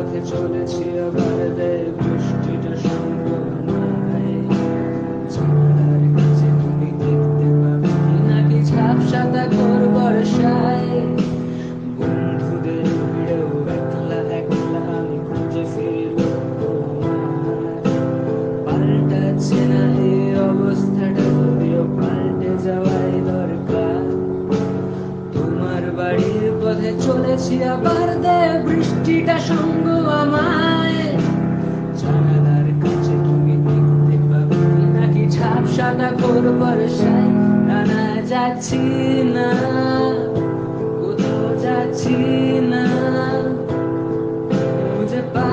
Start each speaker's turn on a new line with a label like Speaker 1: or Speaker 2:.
Speaker 1: পথে চলেছি আবার দেয় বৃষ্টিটা সঙ্গ আমায়। জানালার কাছে তুমি দেখতে পাবে কি নাকি ঝাপসাটা ঘোর বর্ষায়। বন্ধুদের ভিড়েও একলা একলা আমি খুঁজে ফিরি লক্ষ্য আমার। পাল্টাচ্ছে না এই অবস্থাটা, যদিও পাল্টে যাওয়াই দরকার। তোমার বাড়ির পথে চলেছি আবার দেয় বৃষ্টিটা সঙ্গ আমায়। জানালার কাছে তুমি দেখতে পাবে কি নাকি ঝাপসাটা ঘোর বর্ষায়। না যাচ্ছি না, কোথাও যাচ্ছি না, খুঁজে পা